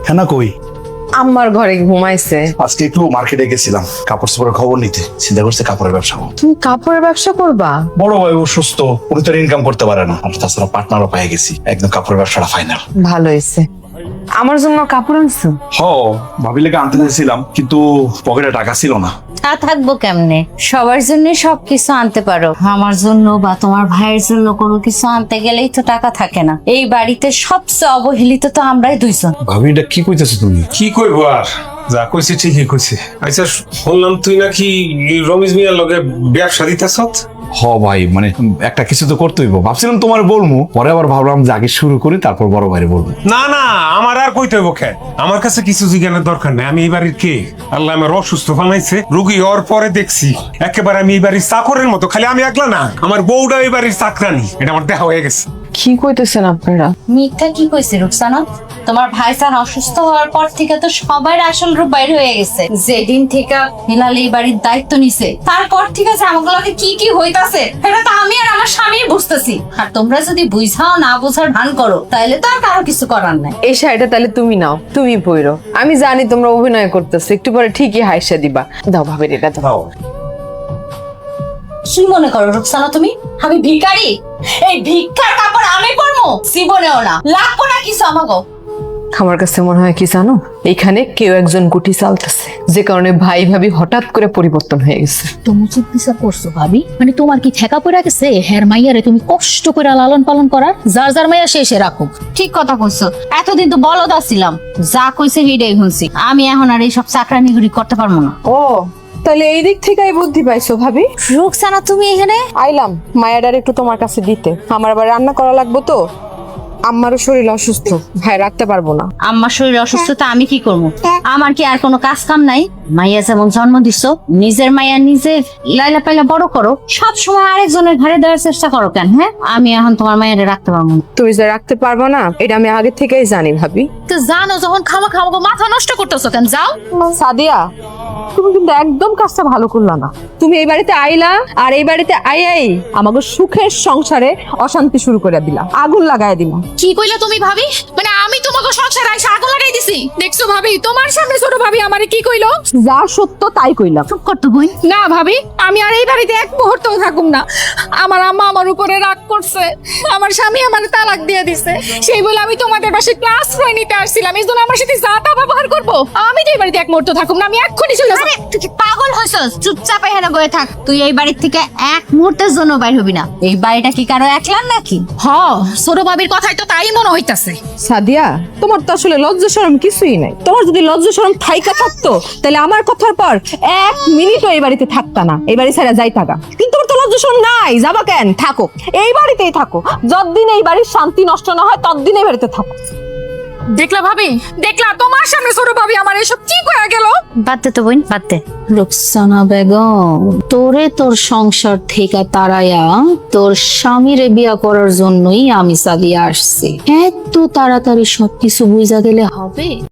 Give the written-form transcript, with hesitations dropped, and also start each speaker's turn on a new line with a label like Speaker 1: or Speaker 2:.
Speaker 1: হেনা কই?
Speaker 2: আম্মার ঘরে ঘুমাইছে।
Speaker 1: আজকে একটু মার্কেটে গেছিলাম কাপড় চোপড়ের খবর নিতে, চিন্তা করছে কাপড়ের ব্যবসা করবো।
Speaker 2: তুমি কাপড়ের ব্যবসা করবা?
Speaker 1: বড় ভাই অসুস্থ, উনি তো ইনকাম করতে পারে না, আর তাছাড়া পার্টনারও পেয়ে গেছি, একদম কাপড়ের ব্যবসাটা ফাইনাল।
Speaker 2: ভালো হয়েছে। আমার জন্য কাপড় আনছো?
Speaker 1: ভাবিলে আনতে চাইছিলাম কিন্তু পকেটে টাকা ছিল না।
Speaker 3: তা থাকবো কেমনে? সবার জন্য সবকিছু আনতে পারো, আমার জন্য বা তোমার ভাইয়ের জন্য কোনো কিছু আনতে গেলেই তো টাকা থাকে না। এই বাড়িতে সবচেয়ে অবহেলিত তো আমরাই দুইজন।
Speaker 1: ভাবি এটা কি কইতেছো তুমি?
Speaker 4: কি কইবো আর, যা কইছে ঠিকই কইছে। আচ্ছা শুনলাম তুই নাকি এই রমেশ মিয়ার লগে ব্যবসা দিতেছ?
Speaker 1: ভাই মানে একটা কিছু তো করতে হইব, ভাবছিলাম তোমার বলবো, পরে আবার ভাবলাম যে আগে শুরু করি তারপর বড় ভাইরে বলবো।
Speaker 4: না না, আমার আর কইতে হইব কেন? আমার কাছে কিছু জিজ্ঞানের দরকার নেই। আমি এই বাড়ির কে? আল্লাহ আমার অসুস্থ বানাইছে, রুগী হওয়ার পরে দেখছি একেবারে আমি এই বাড়ির চাকরের মতো। খালি আমি একলা না, আমার বউটা এই বাড়ির চাকরানি, এটা আমার দেখা হয়ে গেছে।
Speaker 2: কি কইতেছেন আপনারা?
Speaker 3: মিথ্যা কি কইছে রুকসানা? তোমার ভাই স্যার অসুস্থ হওয়ার পর থেকে তো সবার আসল রূপ বাইরে হয়ে গেছে। যেদিন থেকে হিলাল এই বাড়ির দায়িত্ব নিছে তারপর ঠিক আছে আমাগুলোকে কি কি হইতাছে এটা তো আমি আর আমার স্বামী বুঝতেছি। আর তোমরা যদি বুঝাও না বোঝার ভান করো তাহলে তো আর কারো কিছু করার নাই।
Speaker 2: এই শাড়িটা তাহলে তুমি নাও, তুমি পইরো। আমি জানি তোমরা অভিনয় করতেছো, একটু পরে ঠিকই হাইসা দিবা। দাও ভাবির এটা দাও।
Speaker 3: কি মনে করো রুকসানা তুমি আমি ভিখারি? এই ভিক্ষার কাপড় আমি পরবো? জীবনেও না, লাগবো না কিছু আমাকে।
Speaker 2: আমার কাছে মনে হয় কি জানো, এখানে কেউ একজন গুটি চালতেছে, যে কারণে ভাই ভাবি হঠাৎ করে পরিবর্তন হয়ে গেছে।
Speaker 5: তুমি উচিত বিচার করছো ভাবি। মানে তোমার কি ঠেকা পড়ে গেছে হের মাইয়ারে তুমি কষ্ট করে লালন পালন করার? যার যার মাইয়া সে রাখুক।
Speaker 3: ঠিক কথা কইছো, এতদিন তো বলদ ছিলাম, যা কইছে হিডেই শুনছি। আমি এখন আর এইসব চাকরানিগুড়ি করতে পারবো না।
Speaker 2: ও তাহলে এই দিক থেকে বুদ্ধি পাইছো ভাবি?
Speaker 3: রুকসানা তুমি এখানে?
Speaker 2: আইলাম মায়াডার একটু তোমার কাছে দিতে, আমার আবার রান্না করা লাগবে তো। আমারও শরীর অসুস্থ, ভাই রাখতে পারবো না।
Speaker 3: আমার শরীর অসুস্থতা আমি কি করবো? আমার কি আর কোনো কাজ কাম নাই? মাইয়া যেমন জন্ম দিছো, নিজের মাইয়া নিজে লাইলা পাইলা বড় করো, সব সময় আরেকজনের ঘরে দেওয়ার চেষ্টা করো কেন? হ্যাঁ, আমি এখন তোমার মাইয়ারে রাখতে পারবো না।
Speaker 2: তুমি যে রাখতে পারবো না এটা আমি আগে থেকেই জানি ভাবি।
Speaker 5: তো জানো যখন খামা খামা মাথা নষ্ট করতেছো কেন? যাও।
Speaker 2: সাদিয়া তুমি কিন্তু একদম কাজটা ভালো করলা না। তুমি এই বাড়িতে আইলা আর এই বাড়িতে আইয়াই আমাকে সুখের সংসারে অশান্তি শুরু করে দিলা, আগুন লাগাই দিলা।
Speaker 5: কি কইলা তুমি ভাবি? মানে আমি তোমাকে সংসারে আইসা আগুন লাগাই দিছি? দেখছো ভাবি, তোমার সামনে ছোট ভাবি আমারে কি কইলো?
Speaker 2: যা সত্য তাই কইলাম।
Speaker 3: চুপ করতো বই।
Speaker 5: না ভাবি, আমি আর এই বাড়িতে এক মুহূর্তও থাকুম না। আমার আম্মা আমার উপরে রাগ করছে, আমার স্বামী আমার তালাক দিয়ে দিছে। সেই বলে আমি তোমাদের পাশে ক্লাস ফ্রয় নিতে আসছিলাম, এই জন্য আমার সাথে যা তা ব্যবহার করবো? আমি তো এই বাড়িতে এক মুহূর্ত থাকুম না, আমি এক্ষুনি চলে যাবো।
Speaker 3: আরে তুই কি পাগল হইছস? চুপচাপ এখানে বসে থাক। তুই এই বাড়ির থেকে এক মুহূর্তের জন্য বাইর হবি না। এই বাড়িটা কি কারো একলার নাকি?
Speaker 5: হ, ছোট ভাবির কথাই তো তাই মনে হইতাছে।
Speaker 2: সাদিয়া তোমার তো আসলে লজ্জা শরম কিছুই নাই। তোমার যদি লজ্জা শরম থাইকা থাকতো তাহলে আমার কথার পর এক মিনিটও এই বাড়িতে থাকতা না, এই বাড়ি ছেড়ে যাই থাকা। কিন্তু তোমার তো লজ্জা শরম নাই, যাবা কেন? থাকো এই বাড়িতেই থাকো, যতদিন এই বাড়ির শান্তি নষ্ট না হয় ততদিন এই বাড়িতে থাকো।
Speaker 5: দেখলা ভাবি, দেখলা তোমার সামনে ছোট ভাবি আমার এসব কি কয়ে গেল?
Speaker 3: বাদ দে তো বোন, বাদ দে।
Speaker 5: রুকসানা বেগম, তোরে তোর সংসার থেকে তাড়াইয়া তোর স্বামীরে বিয়া করার জন্যই আমি সাদিয়া আসছি। এত তাড়াতাড়ি সবকিছু বুঝা গেলে হবে?